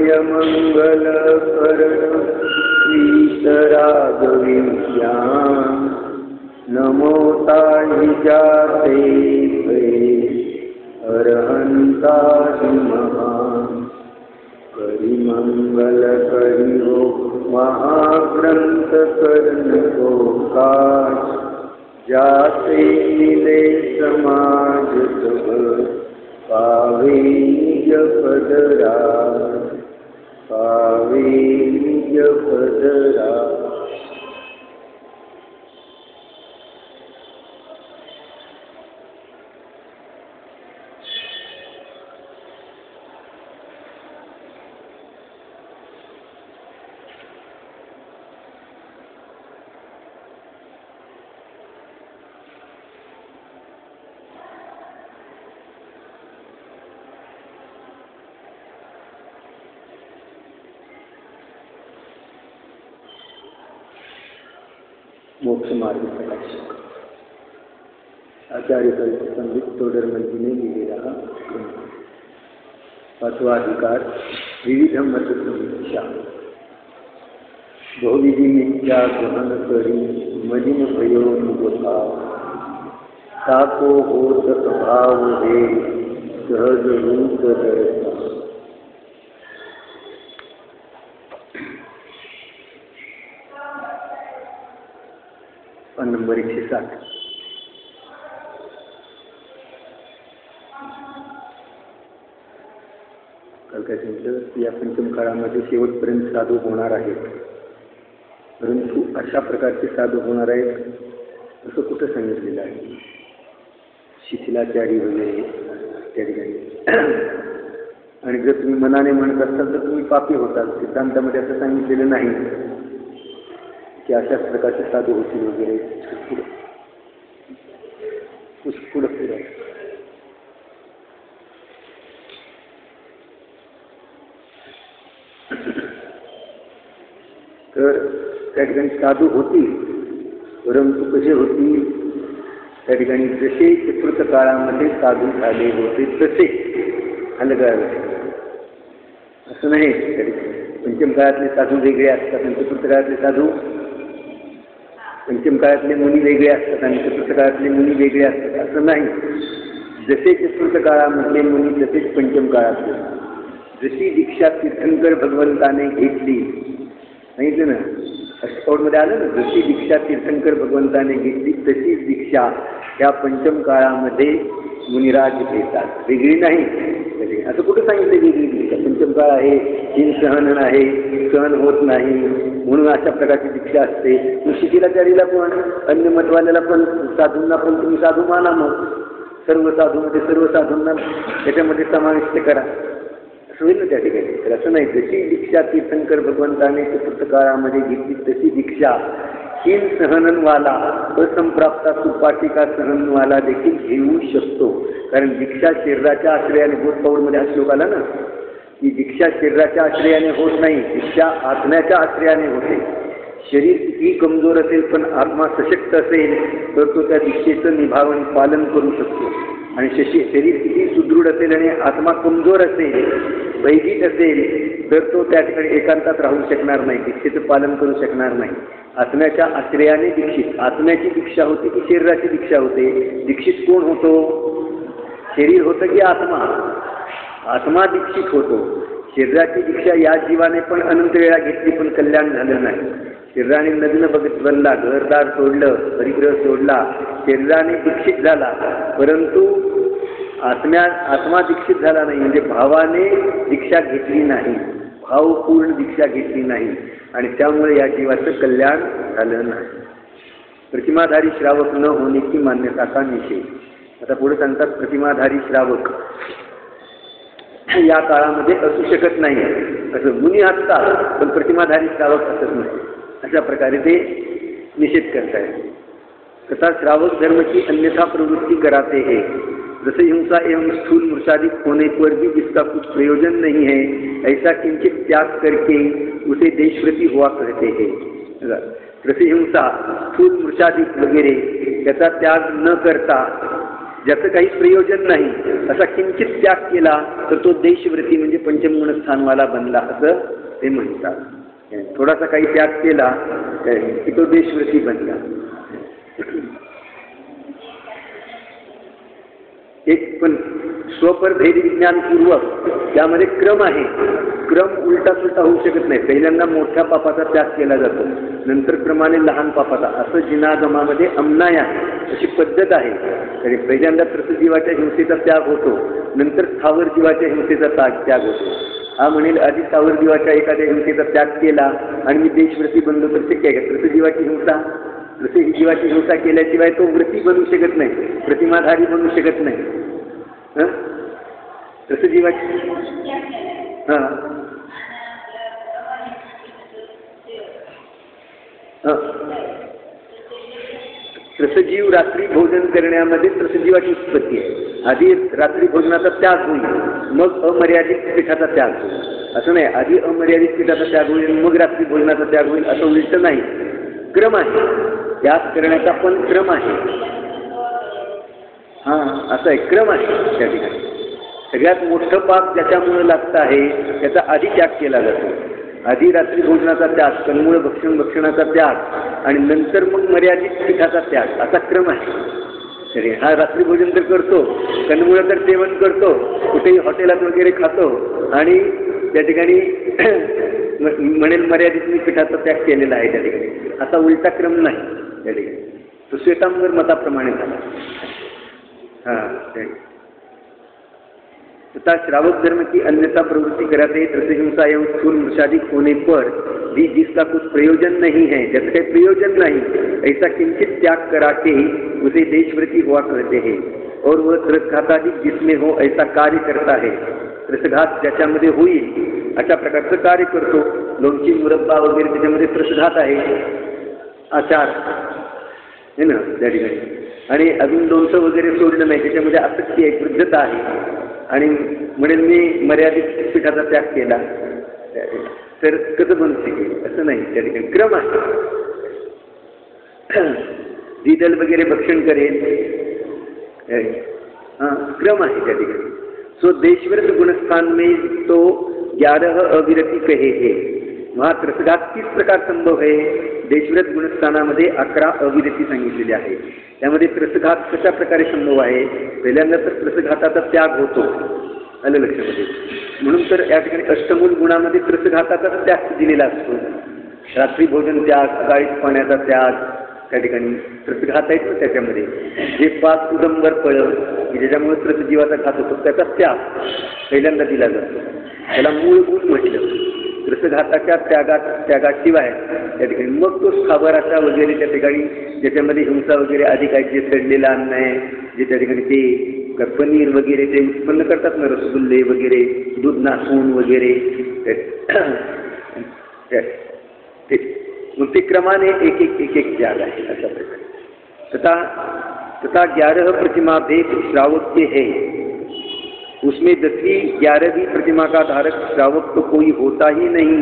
विनय मंगल करण वीतरागविद्या नमो ताहि जाते भये अरहंता महान करि मंगल करि हो महाग्रंथ कर्ण को काज जाते मिले समाज सब पावे निज पदराज पावे निज पदराज। मोक्ष मार्ग प्रकाशक आचार्य संबित तोडरमल ने लिहिलेला हा ग्रंथ। पाचवा अधिकार विविध मत समीक्षा। बहुविधी मिथ्या गहन करी मलिन भयो मुगभाव ताको होत अभाव हे सहज रूप दर्शन। नंबर 107। काल काय सांगितलं की या पंचम काळामध्ये शेवटपर्यंत साधू होणार आहेत, परंतु अशा प्रकारचे साधू होणार आहेत असं कुठं सांगितलेलं आहे? शिथिलाचारी वगैरे त्या ठिकाणी। आणि जर तुम्ही मनाने म्हणत असाल तर तुम्ही पापी होताल। सिद्धांतामध्ये असं सांगितलेलं नाही की अशाच प्रकारचे साधू होतील वगैरे। पुढे तर त्या ठिकाणी साधू होतील, परंतु कसे होतील? त्या ठिकाणी जसे चतुर्थ काळामध्ये साधू झाले होते तसे अलग असं नाही। त्या ठिकाणी पंचम काळातले साधू वेगळे असतात आणि चतुर्थ काळातले साधू, पंचम काळातले मुनी वेगळे असतात आणि चतुर्थ काळातले मुनी वेगळे असतात असं नाही। जसे चतुर्थ काळामधले मुनी तसेच पंचम काळातले। जशी दीक्षा तीर्थंकर भगवंताने घेतली, सांगितलं ना, अष्टकौडमध्ये आलं ना, जशी दीक्षा तीर्थंकर भगवंताने घेतली तशीच दीक्षा ह्या पंचम काळामध्ये मुनिराज घेतात, वेगळी नाही। असं कुठं सांगितलं वेगळी दीक्षा? पंचम काळ आहे, हिंसहन आहे, सहन होत नाही म्हणून अशा प्रकारची दीक्षा असते। शिथिलाचारीला पण, अन्य मतवाल्याला पण, साधूंना पण तुम्ही साधू माना, मग सर्व साधूमध्ये सर्व साधूंना त्याच्यामध्ये समाविष्ट करा, असं होईल ना त्या ठिकाणी। तर असं नाही, जशी दीक्षा तीर्थंकर भगवंताने चतुर्थ काळामध्ये घेतली तशी दीक्षा हिन सहननवाला, असंप्राप्ता सुपाटिका सहनवाला देखील घेऊ शकतो। कारण दीक्षा शरीराच्या आश्रयाने होत, पौडमध्ये हा श्लोक आला ना की दीक्षा शरीराच्या आश्रयाने होत नाही, दीक्षा आत्म्याच्या आश्रयाने होते। शरीर किती कमजोर असेल पण आत्मा सशक्त असेल तर तो त्या दीक्षेचं निभावन पालन करू शकतो। आणि शरीर किती सुदृढ असेल आणि आत्मा कमजोर असेल, भयभीत असेल तर तो त्या ठिकाणी एकांतात राहू शकणार नाही, दीक्षेचं पालन करू शकणार नाही। आत्म्याच्या आश्रयाने दीक्षित, आत्म्याची दीक्षा होते की शरीराची दीक्षा होते? दीक्षित कोण होतो? शरीर होतं की आत्मा? आत्मा दीक्षित होतो। शरीराची दीक्षा या जीवाने पण अनंत वेळा घेतली पण कल्याण झालं नाही। शरीराने नग्न बनला, घरदार सोडलं, परिग्रह सोडला, शरीराने दीक्षित झाला, परंतु आत्मा दीक्षित झाला नाही, म्हणजे भावाने दीक्षा घेतली नाही, भावपूर्ण दीक्षा घेतली नाही आणि त्यामुळे या जीवाचं कल्याण झालं नाही। प्रतिमाधारी श्रावक न होण्याची मान्यता का निषेध? आता पुढे सांगतात प्रतिमाधारी श्रावक या काळामध्ये असू शकत नाही, असं मुनी असतात पण प्रतिमाधारी श्रावक असत नाही, अशा प्रकारे ते निषेध करतायत। तथा श्रावक धर्म की अन्यथा प्रवृत्ति कराते हैं, जैसे हिंसा एवं स्थूल मूर्छादिक होने पर भी जिसका कुछ प्रयोजन नहीं है, ऐसा किंचित त्याग करके उसे देशव्रती हुआ करते हैं। जैसे हिंसा, स्थूल मूर्छादिक वगैरे त्याचा त्याग न करता ज्याचं काही प्रयोजन नाही असा किंचित त्याग केला तर तो देशव्रती म्हणजे पंचमगुण स्थानवाला बनला असं ते म्हणतात. थोडासा काही त्याग केला की तो देशव्रती बनला. एक पण स्वपर भेद विज्ञानपूर्वक त्यामध्ये क्रम आहे. क्रम उलटा सुलटा होऊ शकत नाही. पहिल्यांदा मोठ्या पापाचा त्याग केला जातो, नंतर क्रमाने लहान पापाचा, असं जिनागमामध्ये अमनाय आहे, अशी पद्धत आहे. तरी पहिल्यांदा त्रसजीवाच्या हिंसेचा त्याग होतो, नंतर स्थावर जीवाच्या हिंसेचा त्याग होतो. हा म्हणेल आधी स्थावर जीवाच्या एखाद्या हिंसेचा त्याग केला आणि मी देशव्रती बनलो तर शक्य आहे का? त्रसजीवाची हिंसा, त्रसजीवाची हिंसा केल्याशिवाय तो व्रती बनू शकत नाही, प्रतिमाधारी बनू शकत नाही. त्रसजीवाची त्रसजीव रात्री भोजन करण्यामध्ये त्रसजीवाची उत्पत्ती आहे. आधी रात्री भोजनाचा त्याग होईल, मग अमर्यादित पीठाचा त्याग होईल. असं नाही आधी अमर्यादित पीठाचा त्याग होईल मग रात्री भोजनाचा त्याग होईल, असं उलट नाही. क्रम आहे, त्याग करण्याचा पण क्रम आहे. असं आहे, क्रम आहे. त्या ठिकाणी सगळ्यात मोठं पाप ज्याच्यामुळे लागतं आहे त्याचा आधी त्याग केला जातो. आधी रात्री भोजनाचा त्याग, कनमूळ भक्षणाचा त्याग आणि नंतर मग मर्यादित पीठाचा त्याग, असा क्रम आहे. तरी हा रात्री भोजन तर करतो, कनमूळ तर सेवन करतो, कुठेही हॉटेलात वगैरे खातो आणि त्या ठिकाणी म्हणेल मर्यादित पीठाचा त्याग केलेला आहे. त्या ठिकाणी असा उलटा क्रम नाही. त्या ठिकाणी तो श्वेतांबर मताप्रमाणे झाला. तथा श्रावक धर्म की अन्यथा प्रवृत्ति कराते त्रसहिंसा एवं स्थूल मृषादिक होने पर भी जिसका कुछ प्रयोजन नहीं है, जैसे कोई प्रयोजन नहीं, ऐसा किंचित त्याग कराके उसे देशव्रती हुआ करते हैं. और वह त्रसघातादिक जिसमें हो ऐसा कार्य करता है. त्रसघात ज्याच्यामध्ये होईल अशा प्रकारचं कार्य करतो. लोणची मुरब्बा वगैरे त्याच्यामध्ये त्रसघात आहे, आचार है ना त्या ठिकाणी. आणि अजून लोणचं वगैरे सोडलं नाही, त्याच्यामध्ये आसक्ती आहे, वृद्धता आहे आणि म्हणेल मी मर्यादित पीठाचा त्याग केला तर कसं बनू शकेल? असं नाही. त्या ठिकाणी क्रम आहे. द्विदल वगैरे भक्षण करेल, क्रम आहे त्या ठिकाणी. सो देशव्रत गुणस्थान में तो 11 अविरती कहे है. वहाँ त्रसघात किस प्रकार संभव है? देशव्रत गुणस्थानामध्ये 11 अविरती सांगितलेली आहे. त्यामध्ये त्रसघात कशा प्रकारे संभव आहे? पहिल्यांदा तर त्रसघाताचा त्याग होतो, आलं लक्षामध्ये. म्हणून तर या ठिकाणी अष्टमूल गुणामध्ये त्रसघाताचा त्याग दिलेला असतो. रात्री भोजन त्याग, सकाळी पाण्याचा त्याग, त्या ठिकाणी त्रसघात आहेत ना त्याच्यामध्ये. जे 5 उदंबर फळं की ज्याच्यामुळे त्रसजीवाचा घात होतो त्याचा त्याग पहिल्यांदा दिला जातो. त्याला मूळ गुण म्हटलं. त्रसघाताच्या त्यागाशिवाय त्या ठिकाणी मग तो स्थावराचा वगैरे त्या ठिकाणी ज्याच्यामध्ये हिंसा वगैरे अधिक आहे, जे सडलेलं अन्न आहे, जे त्या ठिकाणी ते पनीर वगैरे ते उत्पन्न करतात ना, रसगुल्ले वगैरे, दूध नासून वगैरे, मग ते क्रमाने एक एक त्याग आहे अशा प्रकारे. तथा 11 प्रतिमा भेद श्रावक के है. उसमें 10वीं 11वीं प्रतिमा का धारक श्रावक तो कोई होता ही नहीं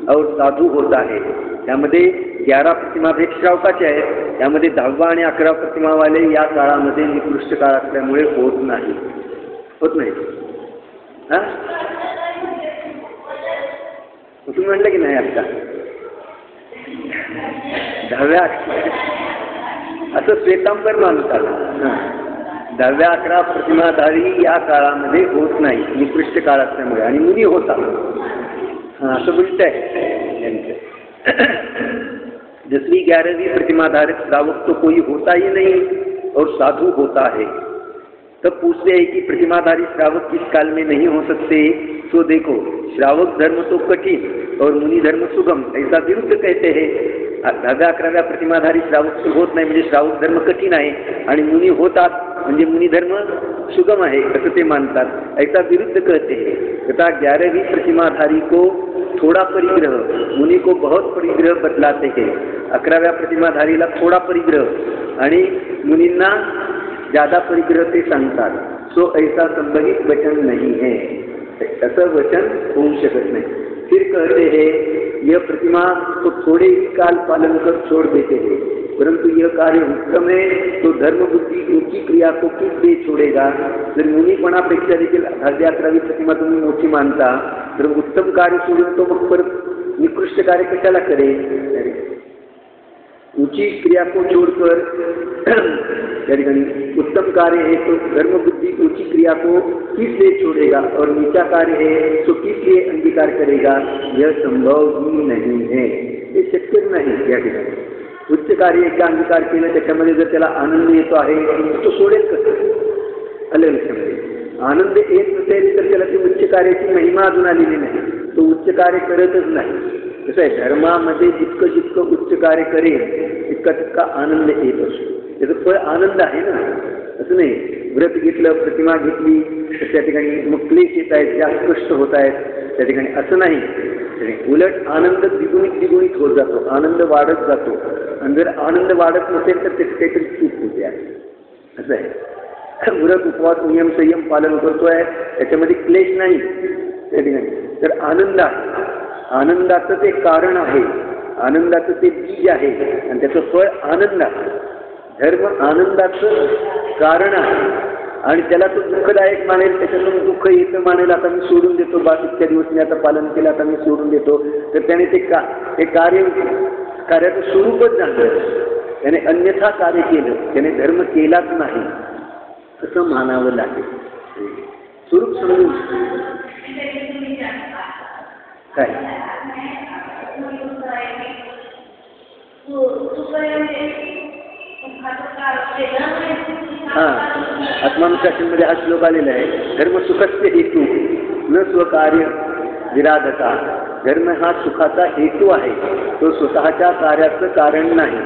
और साधू होता है. त्यामध्ये 11 प्रतिमा भेद श्रावकाचे आहेत. त्यामध्ये 10वा आणि 11 प्रतिमावाले या काळामध्ये निकृष्ट काळ असल्यामुळे होत नाही. तुम्ही म्हटलं की नाही आता 10व्या असं श्वेतांबर मानत आलं. 10व्या 11 प्रतिमाधारी या काळामध्ये होत नाही, निकृष्ट काळ असल्यामुळे, आणि मुनी होता असं बोलत आहे. 10वीं 11वीं प्रतिमाधारक श्रावक तो कोई होता ही नहीं और साधु होता है. तब पूछते हैं कि प्रतिमाधारी श्रावक किस काल में नहीं हो सकते? तो देखो, श्रावक धर्म तो कठिन और मुनि धर्म सुगम, ऐसा विरुद्ध कहते हैं. 10व्या 11व्या प्रतिमाधारी श्रावक होत नाही म्हणजे श्रावक धर्म कठीण आहे आणि मुनी होतात म्हणजे मुनी धर्म सुगम आहे असं ते मानतात. ऐसा विरुद्ध कहते हैं. तथा 11वीं प्रतिमाधारी को थोड़ा परिग्रह, मुनि को बहुत परिग्रह बतलाते हैं. 11व्या प्रतिमाधारीला थोडा परिग्रह आणि मुनींना ज्यादा परिग्रह ते सांगतात. सो ऐसा संबंधित वचन नहीं है, असं वचन होऊ शकत नाही. फिर कहते हैं यह प्रतिमा तो थोड़े ही काल पालन कर छोड़ देते हैं, परंतु यह कार्य उत्तम है तो धर्म बुद्धि ऊंची क्रिया को किस दे छोड़ेगा. जर मुनीपणापेक्षा देखील 10-11वी प्रतिमा तुम्ही मोठी मानता तर उत्तम कार्य सोडून तो मग परत निकृष्ट कार्य कशाला करेल. ऊंची क्रिया को छोड़कर उत्तम कार्य है तो धर्म बुद्धि ऊंची क्रिया को किस लिए छोड़ेगा और नीचा कार्य है तो किस लिए अंगीकार करेगा. यह संभव ही नहीं है, हे शक्य नाही. या ठिकाणी उच्च कार्य एकदा अंगीकार केलं त्याच्यामध्ये जर त्याला आनंद येतो आहे तो सोडेल कसं. आलं लक्षामध्ये. आनंद येत नसेल तर त्याला ती उच्च कार्याची महिमा अजून आलेली नाही, तो उच्च कार्य करतच नाही. कसं आहे, धर्मामध्ये जितकं जितकं उच्च कार्य करेल तितका तितका आनंद येत असतो. त्याचं फळ आनंद आहे ना. असं नाही व्रत घेतलं प्रतिमा घेतली तर त्या ठिकाणी मग क्लेश येत आहेत, जास्त कष्ट होत आहेत त्या ठिकाणी, असं नाही. उलट आनंद द्विगुणित होत जातो, आनंद वाढत जातो. आणि जर आनंद वाढत नसेल तर त्याची काहीतरी चूक होते आहे. असं आहे. व्रत उपवास नियम संयम पालन करतोय त्याच्यामध्ये क्लेश नाही त्या ठिकाणी, तर आनंद आहे. आनंदाचं ते कारण आहे, आनंदाचं ते बीज आहे आणि त्याचं फळ आनंद आहे. धर्म आनंदाचं कारण आहे आणि त्याला तो दुःखदायक मानेल, त्याच्यातून दुःख येतं मानेल. आता मी सोडून देतो, बास इतक्या दिवस मी आता पालन केलं, आता मी सोडून देतो, तर त्याने ते कार्याचं स्वरूपच जाणलं. त्याने अन्यथा कार्य केलं, त्याने धर्म केलाच नाही असं मानावं लागेल. स्वरूप समजून काय आत्मानुशासनमध्ये हा श्लोक आलेला आहे. धर्म सुखस्य हेतू न स्वकार्य विराधता. धर्म हा सुखाचा हेतू आहे, तो स्वतःच्या कार्याचं कारण नाही.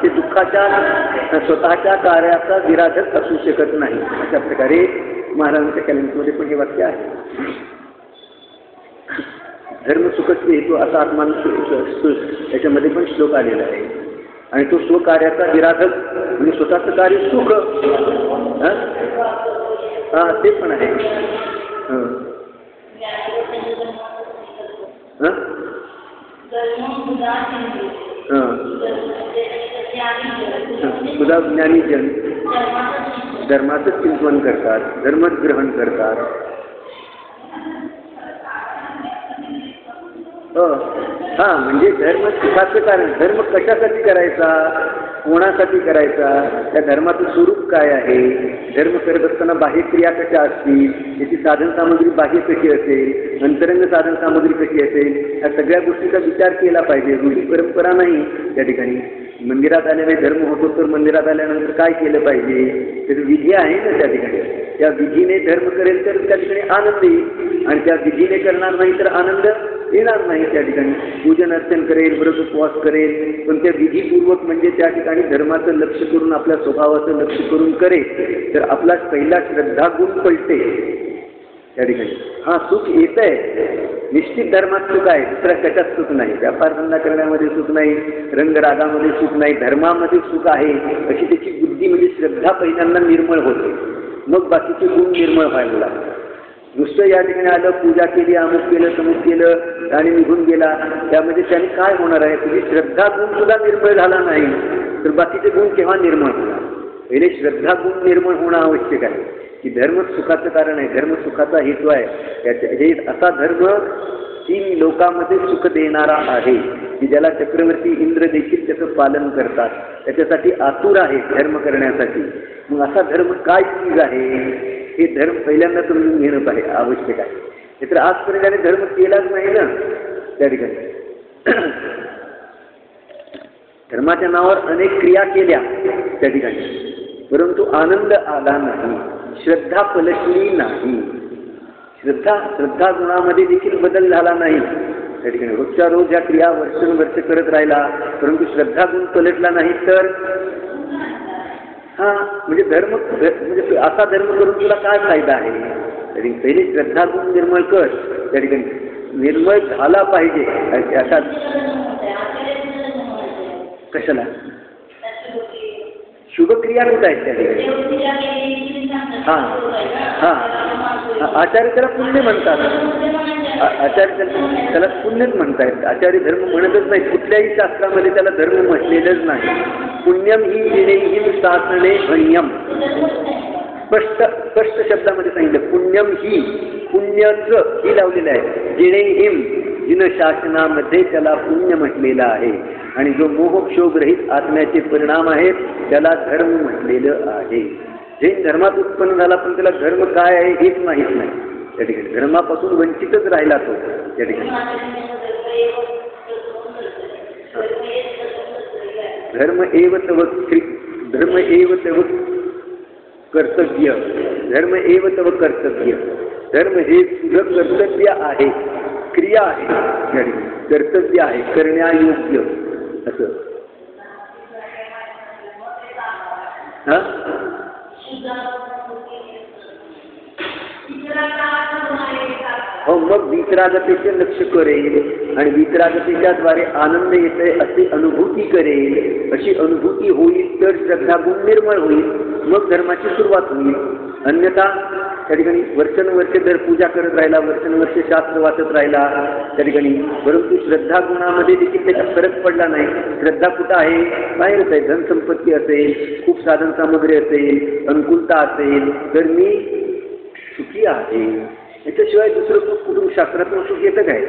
ते दुःखाच्या स्वतःच्या कार्याचा विराधक असू शकत नाही. अशा प्रकारे महाराजांच्या कॅलेंडरमध्ये पण हे वाक्य आहे. धर्म सुखस्य हेतू असा त्याच्यामध्ये पण श्लोक आलेला आहे. आणि तो स्वकार्याचा विराधक म्हणजे स्वतःचं कार्य सुख, ते पण आहे. सुधा ज्ञानी जन धर्माचं चिंतन करतात, धर्मच ग्रहण करतात. म्हणजे धर्म सुखाचं कारण. धर्म कशासाठी करायचा, कोणासाठी करायचा, त्या धर्माचं स्वरूप काय आहे, धर्म करत असताना बाह्य क्रिया कशा असतील, त्याची साधन सामग्री बाह्य कशी असेल, अंतरंग साधन सामग्री कशी असेल, या सगळ्या गोष्टीचा विचार केला पाहिजे. रूढी परंपरा नाही. त्या ठिकाणी मंदिरात आल्याने धर्म होतो तर मंदिरात आल्यानंतर काय केलं पाहिजे, त्याची विधी आहे ना त्या ठिकाणी. त्या विधीने धर्म करेल तर त्या ठिकाणी आनंद येईल आणि त्या विधीने करणार नाही तर आनंद येणार नाही. त्या ठिकाणी पूजन अर्चन करेल, व्रत उपवास करेल, पण त्या विधीपूर्वक म्हणजे त्या ठिकाणी धर्माचं लक्ष करून, आपल्या स्वभावाचं लक्ष करून करेल तर आपला पहिला श्रद्धा गुण पलटे त्या ठिकाणी. सुख येत आहे, निश्चित धर्मात सुख आहे, दुसऱ्या कशात सुख नाही. व्यापार धंदा करण्यामध्ये सुख नाही, रंगरागामध्ये सुख नाही, धर्मामध्ये सुख आहे. अशी त्याची बुद्धी म्हणजे श्रद्धा पहिल्यांदा निर्मळ होते, मग बाकीचे गुण निर्मळ व्हायला लागतात. नुसतं या ठिकाणी आलं, पूजा केली, अमुक केलं, तमुक केलं आणि निघून गेला, त्यामध्ये त्याने काय होणार आहे. तुझी श्रद्धा गुण सुद्धा निर्मळ झाला नाही तर बाकीचे गुण केव्हा निर्मळ होणार. पहिले श्रद्धा गुण निर्मळ होणं आवश्यक आहे की धर्म सुखाचं कारण आहे, धर्म सुखाचा हेतू आहे. हे असा धर्म 3 लोकांमध्ये सुख देणारा आहे की ज्याला चक्रवर्ती इंद्र देखील त्याचं पालन करतात, त्याच्यासाठी आतुर आहे धर्म करण्यासाठी. मग असा धर्म काय चीज आहे हे धर्म पहिल्यांदा समजून घेणं पाहिजे, आवश्यक आहे. नाहीतर आजपर्यंत त्याने धर्म केलाच नाही ना त्या ठिकाणी. धर्माच्या नावावर अनेक क्रिया केल्या त्या ठिकाणी, परंतु आनंद आला नाही, श्रद्धा पलटली नाही. श्रद्धा गुणामध्ये देखील बदल झाला नाही त्या ठिकाणी. रोजच्या रोज ह्या क्रिया वर्षानुवर्ष करत राहिला परंतु श्रद्धा गुण पलटला नाही तर म्हणजे धर्म म्हणजे असा धर्म करून तुला काय फायदा आहे. तरी पहिले श्रद्धा गुण निर्मळ कर त्या ठिकाणी. निर्मळ झाला पाहिजे अशा कशाला शुभक्रिया कुठं आहेत त्या ठिकाणी. हां हां आचार्य त्याला पुण्य म्हणतात. आचार्य त्याला पुण्यच म्हणतायत. आचार्य धर्म म्हणतच नाही. कुठल्याही शास्त्रामध्ये त्याला धर्म म्हटलेलंच नाही. पुण्यम ही जिनेहिम शासने भण्यम. स्पष्ट शब्दामध्ये सांगितलं. पुण्यम ही पुण्यच ही लावलेलं आहे. जिनेहिम जिन शासनामध्ये त्याला पुण्य म्हटलेलं आहे. आणि जो मोहक्षोभरहित आत्म्याचे परिणाम आहेत त्याला धर्म म्हटलेलं आहे. जैन धर्मात उत्पन्न झाला पण त्याला धर्म काय आहे हेच माहीत नाही. त्या ठिकाणी धर्मापासून वंचितच राहिला तो. त्या ठिकाणी धर्म एव तव कर्तव्य. धर्म एव तव कर्तव्य. धर्म हे तुझं कर्तव्य आहे. क्रिया आहे. कर्तव्य आहे. करण्यायोग्य असं. हा हो मग वितरागतेचे लक्ष करेल आणि वितरागतेच्या द्वारे आनंद येते अशी अनुभूती करेल. अशी अनुभूती होईल तर श्रद्धा गुण निर्मळ होईल. मग धर्माची सुरुवात होईल. अन्यथा त्या ठिकाणी वर्षानुवर्षे जर पूजा करत राहिला, वर्षानुवर्षे शास्त्र वाचत राहिला त्या ठिकाणी, परंतु श्रद्धा गुणामध्ये देखील त्याचा फरक पडला नाही. श्रद्धा कुठं आहे? बाहेरच आहे. धनसंपत्ती असेल, खूप साधन सामग्री असेल, अनुकूलता असेल तर मी सुखी आहे. याच्याशिवाय दुसरं सुख कुठून शास्त्रातून सुख येतं काय?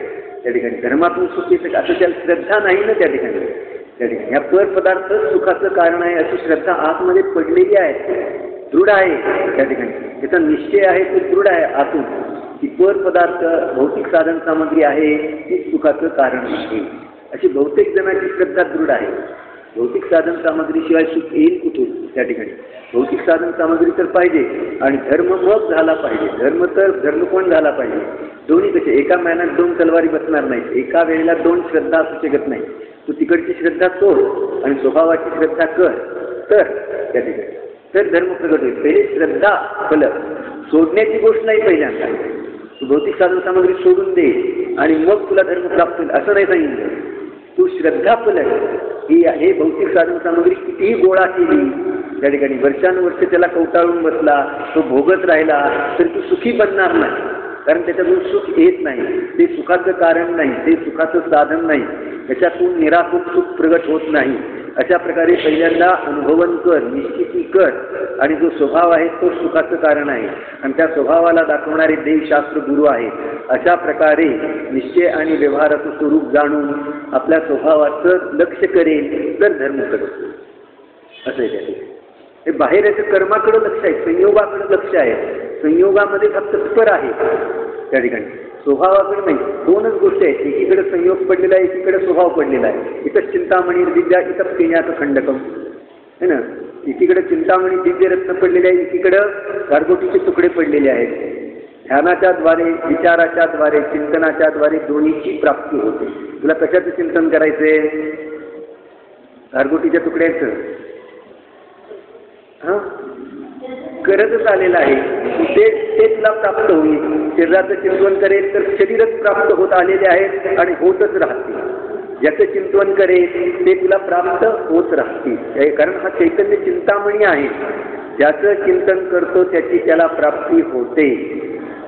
त्या ठिकाणी धर्मातून सुख येतं का? असं त्याला श्रद्धा नाही ना त्या ठिकाणी. त्या ठिकाणी या पर पदार्थ सुखाचं कारण आहे अशी श्रद्धा आतमध्ये पडलेली आहे, दृढ आहे. त्या ठिकाणी त्याचा निश्चय आहे तो दृढ आहे आतून की पर पदार्थ भौतिक साधन सामग्री आहे ती सुखाचं कारण आहे. अशी बहुतेक जणांची श्रद्धा दृढ आहे. भौतिक साधन सामग्रीशिवाय सुख येईल कुठून? त्या ठिकाणी भौतिक साधन सामग्री तर पाहिजे आणि धर्म मग झाला पाहिजे. धर्म पण झाला पाहिजे. दोन्ही कसे? एका महिन्यात दोन तलवारी बसणार नाहीत. एका वेळेला दोन श्रद्धा असू शकत नाही. तू तिकडची श्रद्धा सोड आणि स्वभावाची श्रद्धा कर तर त्या ठिकाणी तर धर्म प्रगट होईल. पहिले श्रद्धा फल सोडण्याची गोष्ट नाही. पहिल्यांदा तू भौतिक साधन सामग्री सोडून दे आणि मग तुला धर्म प्राप्त होईल असं नाही सांगितलं. तू श्रद्धा फल ही आहे. भौतिक साधन सामग्री कितीही गोळा केली त्या ठिकाणी वर्षानुवर्ष त्याला कवटाळून बसला, तो भोगत राहिला तर तू सुखी बनणार नाही. कारण त्याच्यातून सुख येत नाही. ते सुखाचं कारण नाही. ते सुखाचं साधन नाही. त्याच्यातून निराकुल सुख प्रगट होत नाही. अशा प्रकारे पहिल्यांदा अनुभवन कर, निश्चिती कर आणि जो स्वभाव आहे तो सुखाचं कारण आहे आणि त्या स्वभावाला दाखवणारे देवशास्त्र गुरु आहेत. अशा प्रकारे निश्चय आणि व्यवहाराचं स्वरूप जाणून आपल्या स्वभावाचं लक्ष करेल तर धर्म करतो असं आहे. त्याचे हे बाहेर याचं कर्माकडे लक्ष आहे, संयोगाकडे लक्ष आहे. संयोगामध्ये फक्त स्पर आहे त्या ठिकाणी, स्वभावाकडे नाही. दोनच गोष्टी आहेत. एकीकडे संयोग पडलेला आहे, एकीकडे स्वभाव पडलेला आहे. इथं चिंतामणी दिव्या, इथं पेण्याचं खंडकम है ना. एकीकडे चिंतामणी दिव्य रत्न पडलेले आहे, एकीकडं गारगोटीचे तुकडे पडलेले आहेत. ध्यानाच्या द्वारे, विचाराच्या द्वारे, चिंतनाच्या द्वारे दोन्हीची प्राप्ती होते. तुला कशाचं चिंतन करायचंय? गारगोटीच्या तुकड्याचं करतच आलेलं आहे ते तुला प्राप्त होईल. शरीराचं चिंतन करेल तर शरीरच प्राप्त होत आलेले आहेत आणि होतच राहतील. ज्याचं चिंतन करेल ते तुला प्राप्त होत राहतील. कारण हा चैतन्य चिंतामणी आहे. ज्याचं चिंतन करतो त्याची त्याला प्राप्ती होते.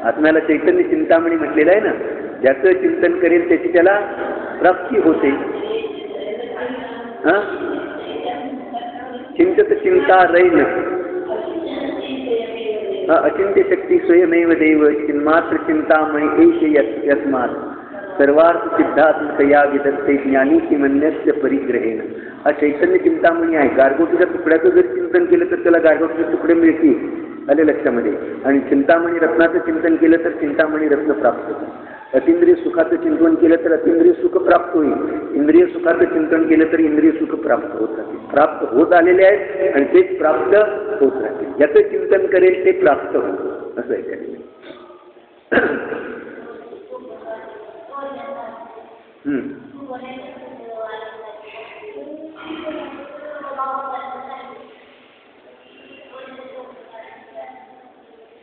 आत्म्याला चैतन्य चिंतामणी म्हटलेलं आहे ना. ज्याचं चिंतन करेल त्याची त्याला प्राप्ती होते. चिंतत चिंता रैन अचिंत्य शक्ती स्वयमेव देव चिन्मात्र चिंतामणी एष यस्मात् सर्वार्थ सिद्धात्मतया विदत्ते ज्ञानी किमन्यस्य परिग्रहेण. हा चैतन्य चिंतामणी आहे. गारगोटीच्या तुकड्याचं जर चिंतन केलं तर त्याला गारगोटीचे तुकडे मिळतील. आले लक्षामध्ये. आणि चिंतामणी रत्नाचं चिंतन केलं तर चिंतामणी रत्न प्राप्त होईल. अतिंद्रिय सुखाचं चिंतन केलं तर अतिंद्रिय सुख प्राप्त होईल. इंद्रिय सुखाचं चिंतन केलं तर इंद्रिय सुख प्राप्त होत राहतील. प्राप्त होत आलेले आहेत आणि तेच प्राप्त होत राहतील. ज्याचं चिंतन करेल ते प्राप्त होईल असं आहे त्याने.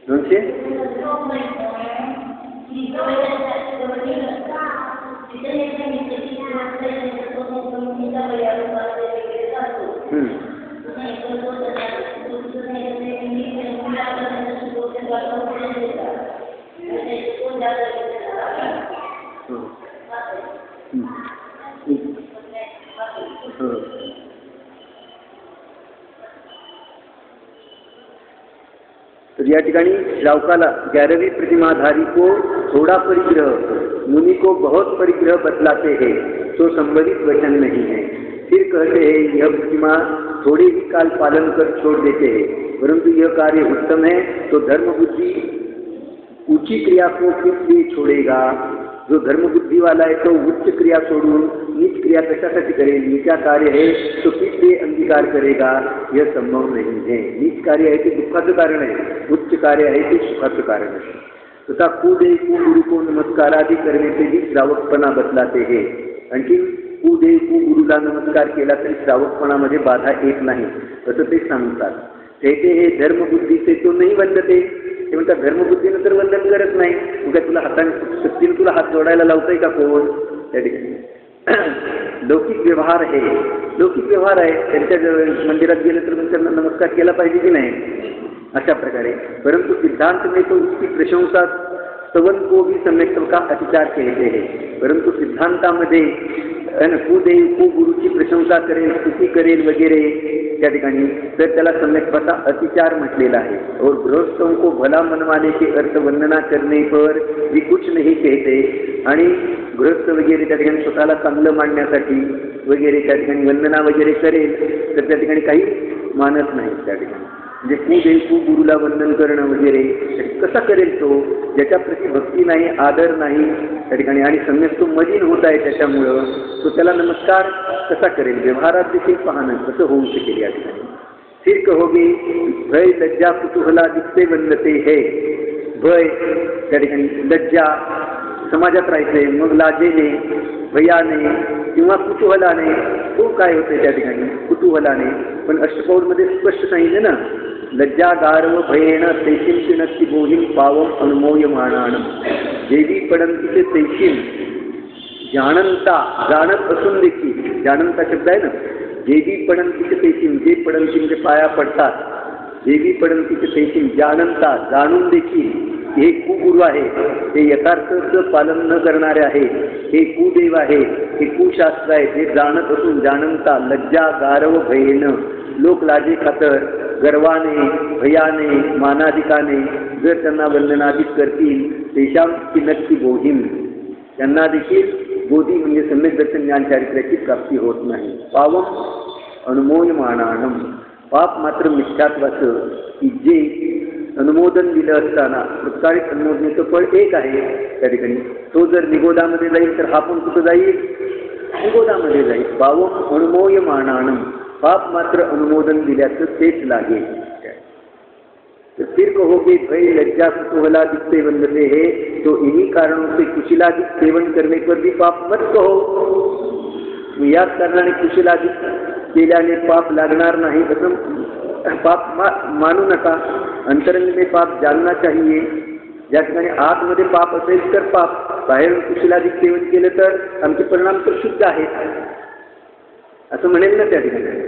दोनशे तर या ठिकाणी श्रावकाला 11वीं प्रतिमाधारी को थोड़ा परिग्रह, मुनि को बहुत परिग्रह बतलाते हैं तो संबंधित वचन नहीं है। फिर कहते हैं यह प्रतिमा थोड़े ही काल पालन कर छोड़ देते हैं, परंतु यह कार्य उत्तम है तो धर्म बुद्धि ऊंची क्रिया को किस लिए छोड़ेगा? जो धर्म बुद्धि वाला है तो उच्च क्रिया छोड़ून नीच क्रिया कशासाठी करेल? नीचा कार्य है तो किस लिए अंगीकार करेगा? यह संभव नहीं है। नीच कार्य है ते दुःखाचं कारण आहे, उच्च कार्य आहे ते सुखाचं कारण आहे। तथा कुदेव कु गुरु को नमस्कार आदि करने से भी श्रावकपणा बतलाते हैं। आणखी कुदेव कु गुरुला नमस्कार केला तरी श्रावकपणामध्ये बाधा येत नाही असं ते सांगतात। कहते हे धर्मबुद्धीचे तो नाही वंदते, ते म्हणतात धर्मबुद्धीनं तर वंदन करत नाही, मग काय तुला हाताने सक्तीने तुला हात जोडायला लावतंय का कोण? त्या ठिकाणी लौकिक व्यवहार आहे, लौकिक व्यवहार आहे, त्यांच्या मंदिरात गेलं तर मग त्यांना नमस्कार केला पाहिजे की नाही अशा प्रकारे। परंतु सिद्धांत में तो उसकी प्रशंसा स्तवन को भी सम्यक का अतिचार कहते हैं। परंतु सिद्धांतामध्ये कुदेव कु गुरुची प्रशंसा करेल, स्तुती करेल वगैरे त्या ठिकाणी तर त्याला सम्यकता अतिचार म्हटलेला आहे। और गृहस्थों को भला मनवाने के अर्थ वंदना करने पर भी कुछ नहीं कहते, आणि गृहस्थ वगैरे त्या ठिकाणी स्वतःला चांगलं मांडण्यासाठी वगैरे त्या ठिकाणी वंदना वगैरे करेल तर त्या ठिकाणी काही मानत नाही। त्या ठिकाणी म्हणजे कुदेव कु गुरुला वंदन करणं वगैरे कसा करेल तो? ज्याच्या प्रती भक्ती नाही, आदर नाही त्या ठिकाणी, आणि सम्यक तो मलिन होत आहे त्याच्यामुळं तो त्याला नमस्कार कसा करेल? व्यवहारात देखील पाहणं कसं होऊ शकेल या ठिकाणी? फिर कहोगे भय लज्जा कुतूहला दिसते वंदते है। भय त्या ठिकाणी लज्जा समाजात राहायचंय, मग लाजेने, भयाने किंवा कुतूहलाने, तो काय होते त्या ठिकाणी? कुतूहलाने। पण अष्टपौर्मध्ये स्पष्ट सांगितलं ना, लज्जा गारव भयेन तैशिम नक्की बोहिम पावम अनुमोयमानानं। देवी पडंतीचे तैशिम जानंता, जाणत असून देखील, जानंता शब्द आहे ना, देवी पडंतीचे तैशिम, जे पडंती म्हणजे पाया पडतात, देवी पडंतीचे तैशिम जानंता, जाणून देखील हे कुगुरु आहे, हे यथार्थाचं पालन न करणारे आहे, हे कुदेव आहे, हे कुशास्त्र आहे, हे जाणत असून जानंता लज्जा गारव भयेन, लोक लाजे खातर गर्वाने, भयाने, मानाधिकाने जर त्यांना वंदनादिक करतील तेषाम की नक्की बोहिम, त्यांना देखील बोधी म्हणजे सम्यक दर्शन ज्ञान चारित्र्याची प्राप्ती होत नाही। पावम अनुमोयमानानं, पाप मात्र मिथ्यात्वाचं की जे अनुमोदन दिलं असताना तत्कालिक अनुमोदनेचं फळ एक आहे त्या ठिकाणी, तो जर निगोदामध्ये जाईल तर हा पण कुठं जाईल? निगोदामध्ये जाईल। पावम अनुमोयमानानं, पाप मात्र अनुमोदन दिल्याचं तेच लागेल। तो फिर कहोगे भय लज्जा कुतूहला दिखते वंदते है, तो इन्हीं कारणों से कुशिलादिक सेवन करने पर भी पाप मत कहो। याच कारणाने कुशिलादिक केल्याने पाप लागणार नाही असं पाप मानू नका। अंतरंग में पाप जानना चाहिए। ज्या ठिकाणी आतमध्ये पाप असेल तर पाप, बाहेरून कुशिलादिक सेवन केलं तर आमचे परिणाम तर शुद्ध आहेत असं म्हणेल ना त्या ठिकाणी।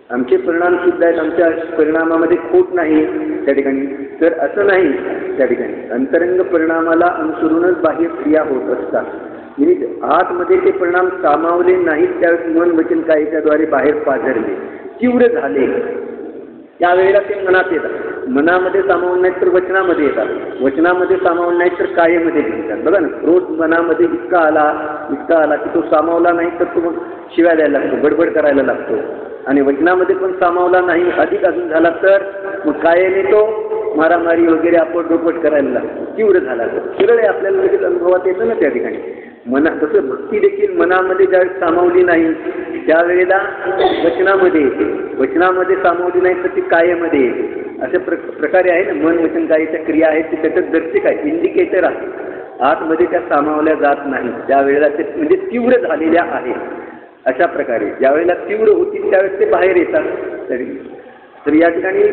आमचे परिणाम शुद्ध आहेत, आमच्या परिणामामध्ये खोट नाही त्या ठिकाणी, तर असं नाही त्या ठिकाणी। अंतरंग परिणामाला अनुसरूनच बाह्य क्रिया होत असतात, म्हणजे आतमध्ये ते परिणाम सामावले नाहीत, त्यावेळेस मन वचन कायच्याद्वारे बाहेर पाझरले, तीव्र झाले, त्यावेळेला ते मनात येतात। मनामध्ये सामावून नाहीत तर वचनामध्ये येतात, वचनामध्ये सामावून नाहीत तर कायेमध्ये येतात। बघा ना, क्रोध मनामध्ये इतका आला की तो सामावला नाही तर तो मग शिव्या द्यायला लागतो, बडबड करायला लागतो, आणि वचनामध्ये पण सामावला नाही अधिक अजून झाला तर मग कायेने तो मारामारी वगैरे आपण डोपट करायला लागतो, तीव्र झाला तर सगळे आपल्याला लगेच अनुभवात येतं ना त्या ठिकाणी। मना तसं भक्ती देखील मनामध्ये ज्यावेळेस सामावली नाही त्यावेळेला वचनामध्ये येते, वचनामध्ये सामावली नाही तर ती कायेमध्ये येते। अशा प्रकारे आहे ना, मन वचन कायेच्या क्रिया आहेत ते त्याच्यात दर्शक आहे, इंडिकेटर आहे, आतमध्ये त्या सामावल्या जात नाही त्यावेळेला ते म्हणजे तीव्र झालेल्या आहेत। अशा प्रकारे ज्यावेळेला तीव्र होतील त्यावेळेस ते बाहेर येतात। तर या ठिकाणी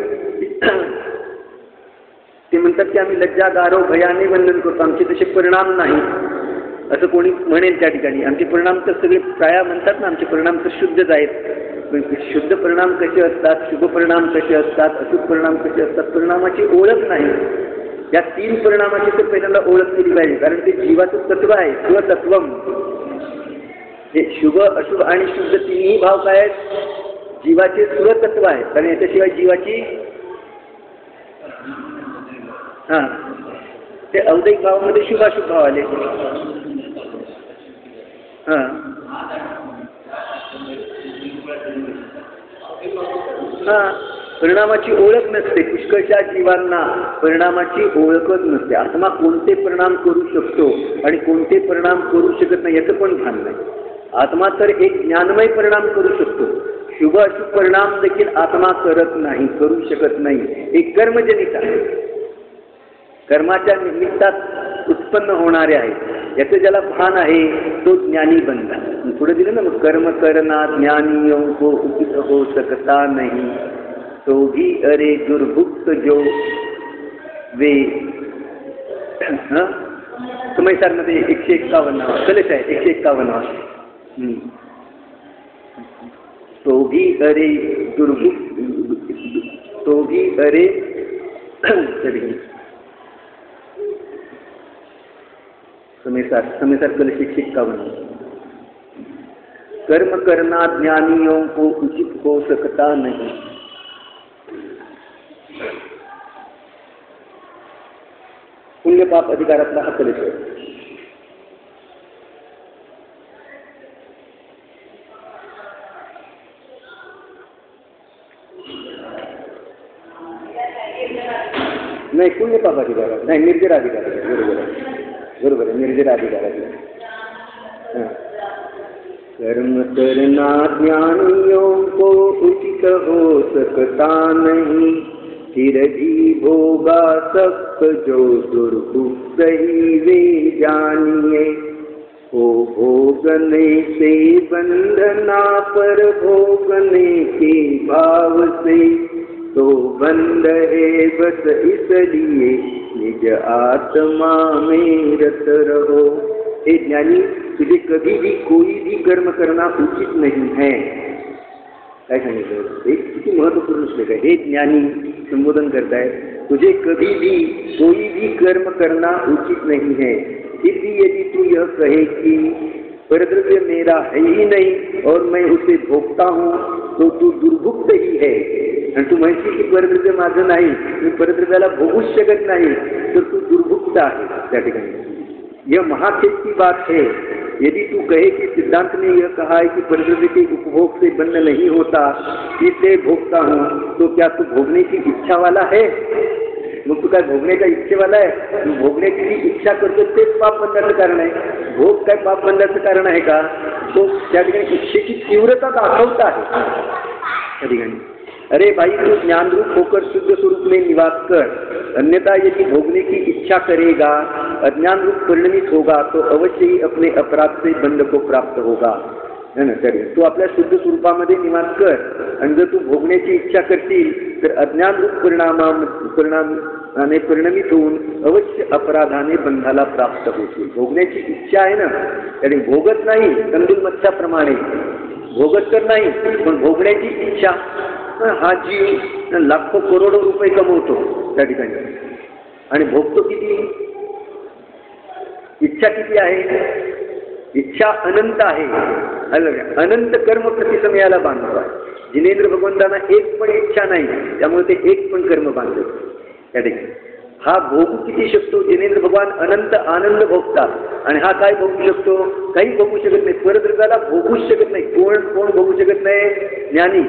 ते म्हणतात की आम्ही लज्जा गारव भयाने वंदन करतो, आमचे तसे परिणाम नाही असं कोणी म्हणेल त्या ठिकाणी। आमचे परिणाम तर सगळे प्राया म्हणतात ना, आमचे परिणाम तर शुद्धच आहेत, पण शुद्ध परिणाम कसे असतात, शुभ परिणाम कसे असतात, अशुभ परिणाम कसे असतात, परिणामाची ओळख नाही या तीन परिणामाची तर पहिल्यांदा ओळख केली पाहिजे, कारण ते जीवाचं तत्व आहे, स्वतत्वम. हे शुभ अशुभ आणि शुद्ध तिन्ही भाव काय आहेत? जीवाचे स्वतत्व आहे. कारण याच्याशिवाय जीवाची ते औदैक भावामध्ये शुभाशुभ भाव आले. परिणामाची ओळख नसते. पुष्कळशा जीवांना परिणामाची ओळखच नसते. आत्मा कोणते परिणाम करू शकतो आणि कोणते परिणाम करू शकत नाही याचं पण भान नाही. आत्मा तर एक ज्ञानमय परिणाम करू शकतो. शुभ अशुभ परिणाम देखील आत्मा करत नाही, करू शकत नाही. एक कर्मजनित आहे, कर्माच्या निमित्तात उत्पन्न होणारे आहे. याचं ज्याला भान आहे तो ज्ञानी बनला. पुढे दिलं ना मग, कर्म करना ज्ञानियों को उचित हो सकता नहीं, तो भी अरे दुर्भुक्त जो वे. समयसारमध्ये 151 कलेश आहे, 151. तो भी अरे दुर्भुक्त, तो भी अरे समय कलेश 151. कर्म करना ज्ञानियों को उचित हो सकता नहीं. पुण्य पाप अधिकारातला हा कलेश आहे. नाही, पुण्य पाप अधिकारात नाही, निर्जर अधिकारात आहे. बरोबर आहे, बरोबर आहे, निर्जर अधिकारात आहे. कर्म करना ज्ञानियों को उचित हो सकता नहीं, फिर भी भोगा सब जो दुर्भुक्त ही वे जानिए. हो भोगने से बंधना पर भोगने के भाव से, तो बंध है बस इसलिए निज आत्मा में रत रहो. हे ज्ञानी, तुझे कभी भी कोई भी कर्म करना उचित नहीं है. काय सांगितलं? एक किती महत्वपूर्ण श्लोक आहे. हे ज्ञानी संबोधन करताय, तुझे कभी भी कोई भी कर्म करना उचित नहीं है. फिर भी यदि तू यह कहे कि परद्रव्य मेरा है ही नहीं और मैं उसे भोगता हूँ, तो तू दुर्भुक्त ही है. आणि तू म्हणशील की परद्रव्य माझं नाही, मी परद्रव्याला भोगूच शकत नाही, तर तू दुर्भुक्त आहे. त्या ठिकाणी यह महाखेद की बात है. यदि तू कहे कि सिद्धांत ने यह कहा है कि परद्रव्य के उपभोग से बंध नहीं होता, इसलिए भोगता हूँ, तो क्या तू भोगने की इच्छा वाला है? मग तू काय भोगण्याच्या इच्छेवाला आहे? तू भोगण्याची जी इच्छा करतो तेच पाप बंधाचं कारण आहे. भोग काय पाप बंधाचं कारण आहे का? तो त्या ठिकाणी इच्छेची तीव्रता दाखवता आहे त्या ठिकाणी. अरे भाई, तू ज्ञानरूप होकर शुद्ध स्वरूप में निवास कर, अन्यथा यदि भोगने की इच्छा करेगा, अज्ञान रूप परिणमित होगा, तो अवश्य ही अपने अपराध से बंध को प्राप्त होगा. है ना? तू आपल्या शुद्ध स्वरूपामध्ये निवास कर, आणि जर तू भोगण्याची इच्छा करशील तर अज्ञान रूप परिणामाने परिणमित होऊन अवश्य अपराधाने बंधाला प्राप्त होतील. भोगण्याची इच्छा आहे ना, त्याने भोगत नाही, कंदूल मत्स्याप्रमाणे भोगत तर नाही, पण भोगण्याची इच्छा. हा जीव लाखो करोडो रुपये कमवतो त्या ठिकाणी आणि भोगतो किती? इच्छा किती आहे? इच्छा अनंत आहे. अनंत कर्म प्रतिसमयाला बांधतो आहे. जिनेंद्र भगवंतांना एक पण इच्छा नाही, त्यामुळे ते एक पण कर्म बांधतो त्या ठिकाणी. हा भोगू किती शकतो? जिनेंद्र भगवान अनंत आनंद भोगतात आणि हा काय भोगू शकतो? काही भोगू शकत नाही. परद्रव्याला भोगूच शकत नाही. कोण भोगू शकत नाही? ज्ञानी.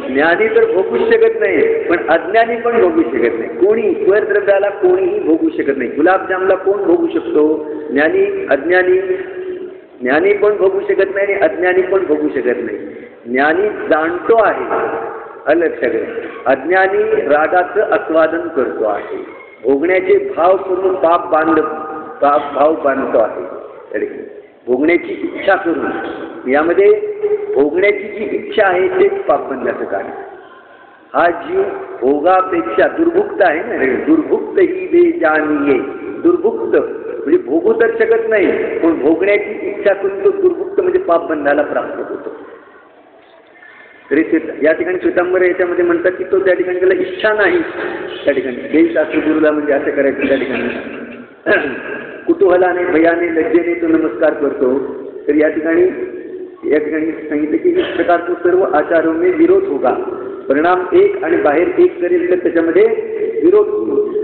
ज्ञानी तर भोगूच शकत नाही, पण अज्ञानी पण भोगू शकत नाही. कोणी परद्रव्याला कोणीही भोगू शकत नाही. गुलाबजामला कोण भोगू शकतो? ज्ञानी, अज्ञानी. ज्ञानी पण भोगू शकत नाही आणि अज्ञानी पण भोगू शकत नाही. ज्ञानी जाणतो आहे, लक्षात घ्या. अज्ञानी रागाचं आस्वादन करतो आहे, भोगण्याचे भाव करून पाप भाव बांधतो आहे. भोगण्याची इच्छा करून, यामध्ये भोगण्याची जी इच्छा आहे तेच पाप बंधाचं कारण. हा जीव भोगापेक्षा दुर्भुक्त आहे ना. दुर्भुक्त ही वे जानिये. दुर्भुक्त म्हणजे भोगू तर शकत नाही, पण भोगण्याची इच्छा करून तो दुर्भुक्त म्हणजे पाप बंधाला प्राप्त होतो. तरी या ठिकाणी श्वेतांबर याच्यामध्ये म्हणतात की तो त्या ठिकाणी त्याला इच्छा नाही, त्या ठिकाणी देवशास्त्र गुरुला म्हणजे असं करायचं त्या ठिकाणी कुतूहलाने भयाने लज्जेने तो नमस्कार करतो. तर या ठिकाणी सांगितलं की इस प्रकार तो सर्व आचारों में विरोध होगा, परिणाम एक आणि बाहेर एक करेल तर त्याच्यामध्ये विरोध होईल.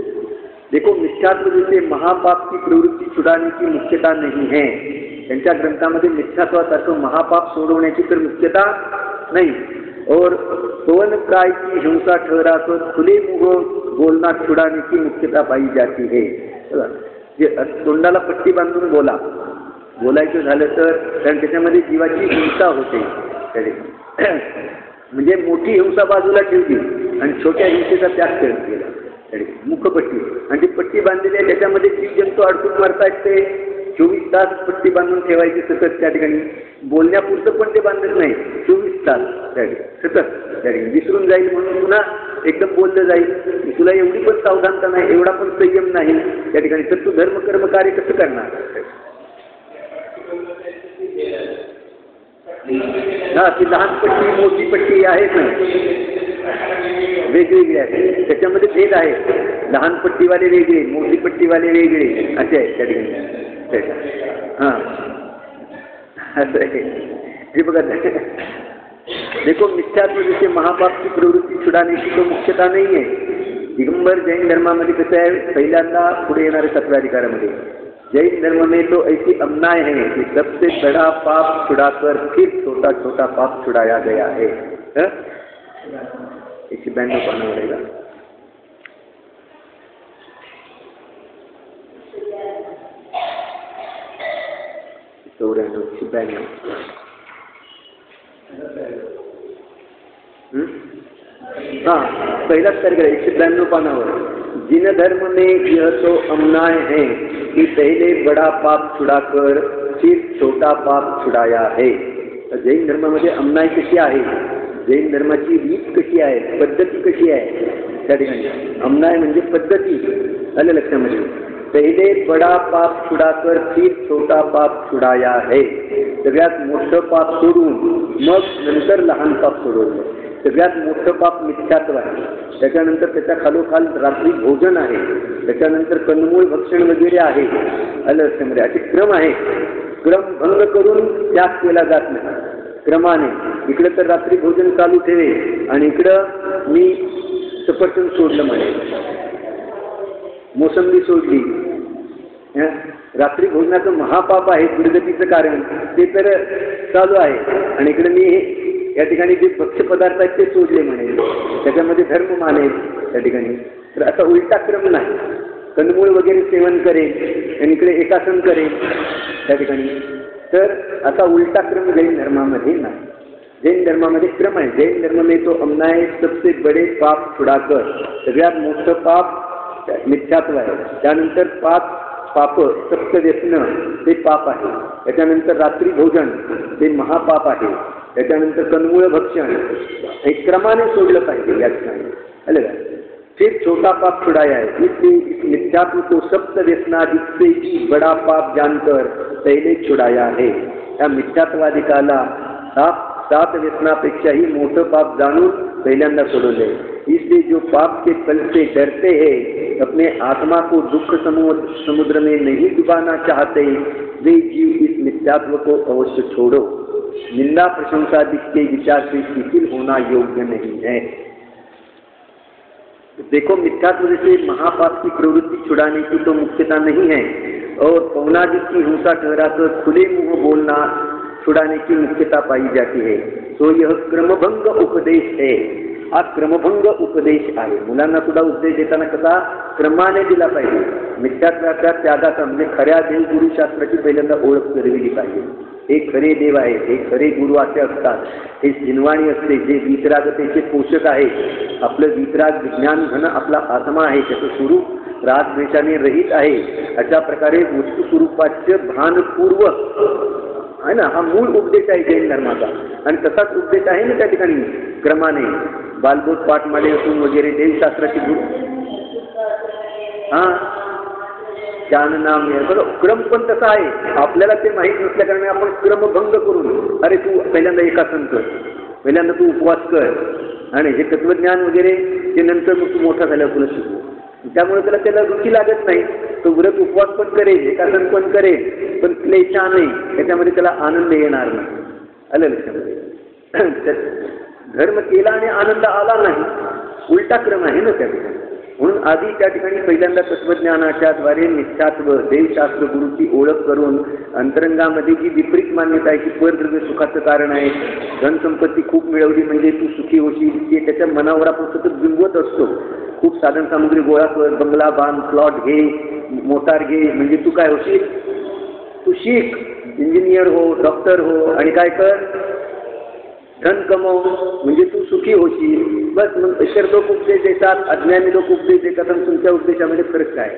देखो मिथ्यात्व जैसे महापाप की प्रवृत्ती छुड़ाने की मुख्यता नहीं है. त्यांच्या ग्रंथामध्ये मिथ्यात्वासारखं महापाप सोडवण्याची तर मुख्यता नाही. और पवन प्राय की हिंसा ठहराकर खुले मुंह बोलना छुड़ाने की मुख्यता पाई जाती है. जे तोंडाला पट्टी बांधून बोलायचं झालं तर कारण त्याच्यामध्ये जीवाची हिंसा होते. म्हणजे मोठी हिंसा बाजूला ठेवली आणि छोट्या हिंसेचा त्याग केला. मुखपट्टी आणि ती पट्टी बांधलेली आहे त्याच्यामध्ये जीवजंतू अडकून मरतायत. ते 24 तास पट्टी बांधून ठेवायची सतत त्या ठिकाणी. बोलण्यापुरतं पण ते बांधत नाही. 24 तास त्या ठिकाणी सतत त्या ठिकाणी विसरून जाईल म्हणून पुन्हा एकदम बोललं जाईल. तुला एवढी पण सावधानता नाही, एवढा पण संयम नाही त्या ठिकाणी, तर तू धर्म कर्म कार्य कसं करणार. हा ती लहान पट्टी मोठी पट्टी आहेच ना, वेगवेगळी आहे. त्याच्यामध्ये भेद आहे. लहान पट्टीवाले वेगळे, मोठी पट्टीवाले वेगळे असे आहेत त्या ठिकाणी. हां असं आहे हे बघा. देखो मिथ्यात्व जैसे महापाप की प्रवृत्ती छुड़ाने की तो मुख्यता नहीं है. दिगंबर जैन धर्मामध्ये कसं आहे, पहिल्यांदा पुढे येणाऱ्या 7व्या अधिकारामध्ये जैन धर्म में तो ऐसी अन्याय है कि सबसे बड़ा पाप छुड़ाकर फिर छोटा छोटा पाप छुड़ाया गया है. 192 पढ़ना पड़ेगा. हाँ पहिलाच तारीख 192 पानावर. जिन धर्म में यह तो अन्याय है कि पहले बड़ा पाप छुड़ाकर फिर छोटा पाप छुड़ाया है. जैन धर्मामध्ये अन्याय कशी आहे, जैन धर्माची रीत कशी आहे, पद्धती कशी आहे त्या ठिकाणी. अन्याय म्हणजे पद्धती आलं लक्षामध्ये. पहिले बड़ा पाप छुड़ाकर फिर छोटा पाप छुड़ाया है. सगळ्यात मोठं पाप सोडून मग नंतर लहान पाप सोडवलं. सगळ्यात मोठं पाप मिथ्यात्व आहे. त्याच्यानंतर त्याच्या खालोखाल रात्री भोजन आहे. त्याच्यानंतर कंदमूळ भक्षण वगैरे आहे. आलं लक्षामध्ये. असे क्रम आहे. क्रम भंग करून त्याग केला जात नाही. क्रमाने इकडं तर रात्री भोजन चालू ठेवे आणि इकडं मी सफरचंद सोडलं म्हणे, मोसंबी सोडली. रात्री भोजनाचं महापाप आहे, दुर्गतीचं कारण ते तर चालू आहे आणि इकडे मी या ठिकाणी जे भक्ष्यपदार्थ आहेत ते सोडले म्हणे, त्याच्यामध्ये धर्म मानेल त्या ठिकाणी. तर असा उलटा क्रम नाही. कंदमूळ वगैरे सेवन करेल आणि इकडे एकासन करेल त्या ठिकाणी. तर असा उलटा क्रम जैन धर्मामध्ये नाही. जैन धर्मामध्ये क्रम आहे. जैन धर्म में तो अन्याय सबसे बडे पाप छुड़ाकर, सगळ्यात मोठं पाप मिथ्यात्व आहे. त्यानंतर पाप सप्त व्यसन ते पाप आहे. त्याच्यानंतर रात्री भोजन ते महापाप आहे. त्याच्यानंतर कंदमूळ भक्षण हे क्रमाने सोडलं पाहिजे या ठिकाणी. आलं का. फिर छोटा पाप छुड़ाया है. इस मिथ्यात्व को सप्त व्यसनादिक से बड़ा पाप जानकर पहले छुड़ाया है. या मिथ्यात्वादिकाला 7 व्यसनापेक्षाही मोठं पाप जाणून पहिल्यांदा सोडवले. इसलिए जो पाप के फल से डरते हैं, अपने आत्मा को दुख समुद्र में नहीं डुबाना चाहते, वे जीव इस मिथ्यात्व को अवश्य छोड़ो. निंदा प्रशंसा के विचार से शिथिल होना योग्य नहीं है. देखो मिथ्यात्व जैसे महापाप की प्रवृत्ति छुड़ाने की तो मुख्यता नहीं है और पवनादि की हिंसा ठहराकर खुले मुंह बोलना छुड़ाने की मुख्यता पाई जाती है. तो यह क्रमभंग उपदेश है. हा क्रमभंग उपदेश आहे. मुलांना सुद्धा उपदेश देताना कसा क्रमाने दिला पाहिजे. मिथ्यात्वाच्या त्यागाचा म्हणजे खऱ्या देवगुरुशास्त्राची पहिल्यांदा ओळख करविली पाहिजे. हे खरे देव आहेत, हे खरे गुरु असे असतात. हे जिनवाणी असते जे वीतरागतेचे पोषक आहे. आपलं वीतराग विज्ञान घन आपला आत्मा आहे. त्याचं स्वरूप रागद्वेषाने रहित आहे. अशा प्रकारे वस्तू स्वरूपाचे भानपूर्वक आहे ना, हा मूळ उपदेश आहे जैन धर्माचा. आणि तसाच उपदेश आहे ना त्या ठिकाणी क्रमाने बालबोध पाठमालेतून वगैरे देवशास्त्राची गुरु ज्ञान नाम बरोबर. क्रम पण तसा आहे. आपल्याला ते माहीत नसल्या कारणाने आपण क्रमभंग करून अरे तू पहिल्यांदा एकासन कर, पहिल्यांदा तू उपवास कर आणि हे तत्वज्ञान वगैरे ते नंतर मग तू मोठा झाल्यावर तुला शिकू. त्यामुळे त्याला रुची लागत नाही. तो व्रत उपवास पण करेल, एकासन पण करेल, पण क्लेशाने त्याच्यामध्ये त्याला आनंद येणार नाही. आलं लक्षामध्ये? धर्म केला आणि आनंद आला नाही, उलटा क्रम आहे ना त्या ठिकाणी. म्हणून आधी त्या ठिकाणी पहिल्यांदा तत्वज्ञानाच्या द्वारे निष्ठात्व देवशास्त्र गुरुची ओळख करून अंतरंगामध्ये जी विपरीत मान्यता आहे की परद्रव्य सुखाचं कारण आहे, धनसंपत्ती खूप मिळवली म्हणजे तू सुखी होशील, ते त्याच्या मनावर आपण सतत बिंबवत असतो. खूप साधन सामग्री गोळा कर, बंगला बांध, प्लॉट घे, मोटार घे, म्हणजे तू काय होशील, तू शिक, इंजिनियर हो, डॉक्टर हो, आणि काय कर, धन कमव म्हणजे तू सुखी होशील. बस. मग इतर लोक उपदेश देतात, अज्ञानी लोक उपदेश देतात, आणि तुमच्या उपदेशामध्ये फरक काय?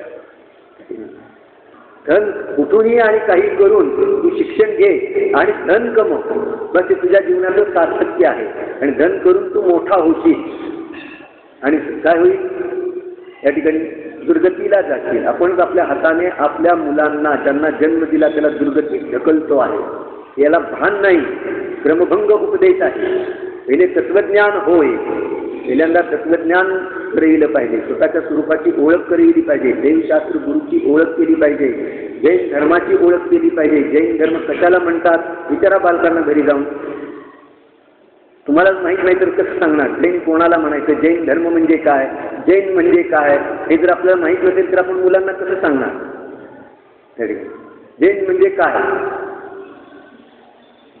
धन कुठूनही आणि काही करून तू शिक्षण घे आणि धन कमव, बस हे तुझ्या जीवनाचं सार्थक्य आहे. आणि धन करून तू मोठा होशील आणि काय होईल, या ठिकाणी दुर्गतीला जाशील. आपणच आपल्या हाताने आपल्या मुलांना ज्यांना जन्म दिला त्याला दुर्गतीत ढकलतो आहे, याला भान नाही. क्रमभंग उपदेश आहे. पहिले तत्वज्ञान होय, पहिल्यांदा तत्वज्ञान करविलं पाहिजे, स्वतःच्या स्वरूपाची ओळख करविली पाहिजे, देवशास्त्र गुरुची ओळख केली पाहिजे, जैन धर्माची ओळख केली पाहिजे. जैन धर्म कशाला म्हणतात विचारा बालकांना घरी जाऊन. तुम्हाला माहीत नाही तर कसं सांगणार जैन कोणाला म्हणायचं, जैन धर्म म्हणजे काय, जैन म्हणजे काय, हे जर आपल्याला माहीत नसेल तर आपण मुलांना कसं सांगणार? जैन म्हणजे काय?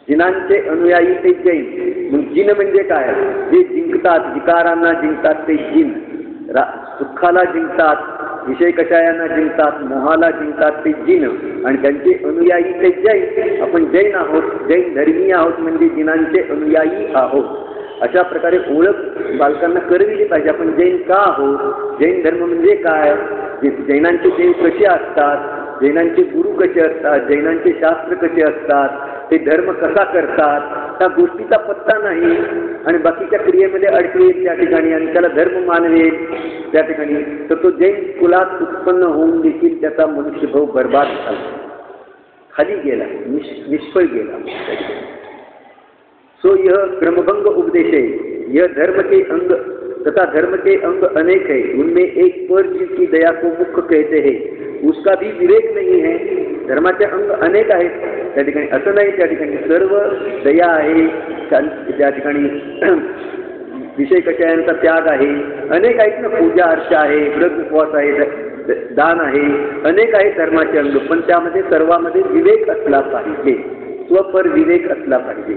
जिनांचे अनुयायी ते जैन. मग जिन म्हणजे काय? जे जिंकतात, विकारांना जिंकतात ते जिन, सुखाला जिंकतात, विषय कषायांना जिंकतात, मोहाला जिंकतात ते जिन, आणि त्यांचे अनुयायी ते जैन. आपण जैन आहोत, जैन धर्मीय आहोत म्हणजे जिनांचे अनुयायी आहोत. अशा प्रकारे ओळख बालकांना करविली पाहिजे. आपण जैन का आहोत, जैन धर्म म्हणजे काय, जैनांचे देव कसे असतात, जैनांचे गुरु कसे असतात, जैनांचे शास्त्र कसे असतात, ते धर्म कसा करतात, त्या गोष्टीचा पत्ता नाही. आणि बाकीच्या क्रियेमध्ये अडकवेल त्या ठिकाणी आणि त्याला धर्म मानवेल त्या ठिकाणी, तर तो जैन कुलात उत्पन्न होऊन देखील त्याचा मनुष्यभाव बर्बाद झाला, खाली गेला, निष्फळ गेला. सो यह क्रमभंग उपदेश है. यह धर्म के अंग तथा धर्म के अंग अनेक है, उनमें एक पर जिसकी दया को मुख्य कहते हैं उसका भी विवेक नहीं है. धर्माचे अंग अनेक आहेत त्या ठिकाणी, असं नाही त्या ठिकाणी सर्व दया आहे, त्या ठिकाणी विषय कषायांचा त्याग आहे, अनेक आहेत ना, पूजा अर्चा आहे, व्रत उपवास आहे, दान आहे, अनेक आहेत धर्माचे अंग. पण त्यामध्ये सर्वांमध्ये विवेक असला पाहिजे, स्वपर विवेक असला पाहिजे.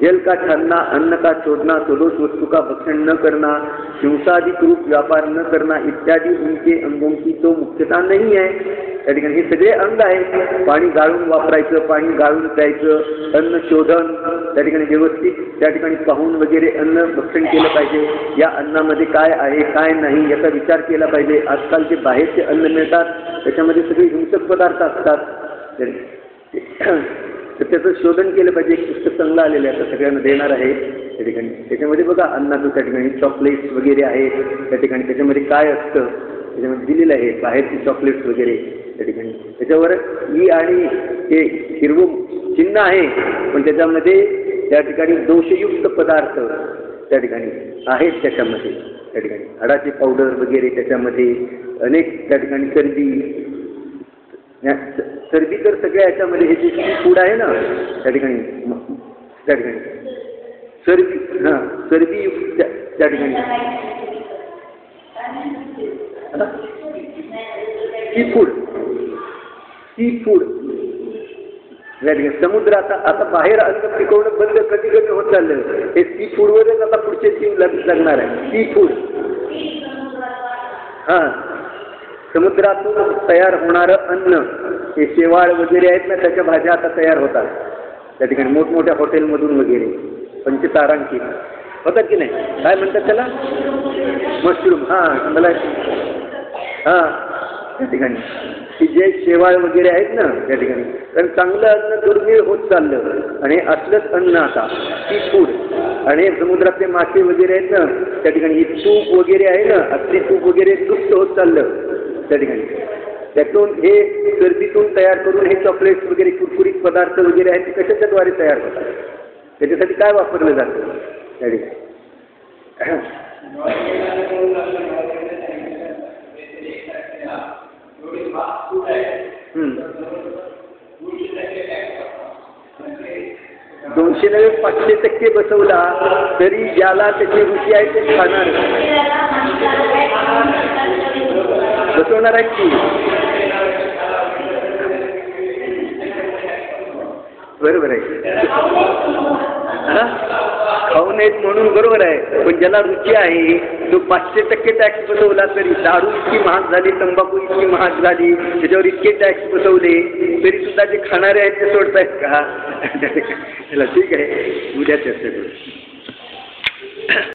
जल का छानना, अन्न का छोड़ना, सदोष वस्तु का भक्षण न करना, हिंसादिक रूप व्यापार न करना इत्यादि उनके अंगों की तो मुख्यता नहीं है. त्या ठिकाणी हे सगळे अंग आहेत. पाणी गाळून वापरायचं, पाणी गाळून प्यायचं, अन्न शोधन, त्या ठिकाणी व्यवस्थित त्या ठिकाणी पाहून वगैरे अन्न भक्षण केलं पाहिजे. या अन्नामध्ये काय आहे काय नाही याचा विचार केला पाहिजे. आजकाल जे बाहेरचे अन्न मिळतात त्याच्यामध्ये सगळे हिंसक पदार्थ असतात, तर त्याचं शोधन केलं पाहिजे. एक पुस्तक चांगलं आलेलं आहे, आता सगळ्यांना देणार आहे त्या ठिकाणी. त्याच्यामध्ये बघा अन्नाचं त्या ठिकाणी चॉकलेट्स वगैरे आहेत त्या ठिकाणी, त्याच्यामध्ये काय असतं त्याच्यामध्ये दिलेलं आहे, बाहेरची चॉकलेट्स वगैरे त्या ठिकाणी. त्याच्यावर ई आणि हे हिरवं चिन्ह आहे, पण त्याच्यामध्ये त्या ठिकाणी दोषयुक्त पदार्थ त्या ठिकाणी आहेत त्याच्यामध्ये. त्या ठिकाणी हाडाचे पावडर वगैरे त्याच्यामध्ये अनेक त्या ठिकाणी चरबी तर सगळ्या याच्यामध्ये हे जे सी फूड आहे ना त्या ठिकाणी चरबी, हां चरबीयुक्त त्या ठिकाणी सी फूड त्या ठिकाणी समुद्राचा आता बाहेर अन्न पिकवणं बंद कधी कधी होत चाललं. हे सी फूडवरच आता पुढचे जीव लागणार आहे. सी फूड, हां समुद्रातून तयार होणारं अन्न, हे शेवाळ वगैरे आहेत ना त्याच्या भाज्या आता तयार होतात त्या ठिकाणी मोठमोठ्या हॉटेलमधून वगैरे, पंचतारांकित होतात की नाही, काय म्हणतात त्याला, मशरूम, हां मला हां त्या ठिकाणी की जे शेवाळ वगैरे आहेत ना त्या ठिकाणी. कारण चांगलं अन्न दुर्मिळ होत चाललं आणि असलंच अन्न आता सी फूड. आणि समुद्रातले मासे वगैरे आहेत ना त्या ठिकाणी, ही तूप वगैरे आहे ना, असली तूप वगैरे लुप्त होत चाललं त्या ठिकाणी. त्यातून हे चरबीतून तयार करून हे चॉकलेट्स वगैरे कुरकुरीत पदार्थ वगैरे आहेत ते कशाच्याद्वारे तयार होतात, त्याच्यासाठी काय वापरलं जातं, तरी दोनशे नव्हे 500% बसवला तरी ज्याला त्याची रुची आहे ते खाणार बसवणार आहे की बरोबर आहे खाऊ नयेत म्हणून बरोबर आहे पण ज्याला रुची आहे तो 500% टॅक्स बसवला तरी दारू इतकी महाग झाली तंबाखू इतकी महाग झाली त्याच्यावर इतके टॅक्स बसवले तरी सुद्धा जे खाणारे आहेत ते सोडतायत का ठीक आहे उद्या चर्चा करू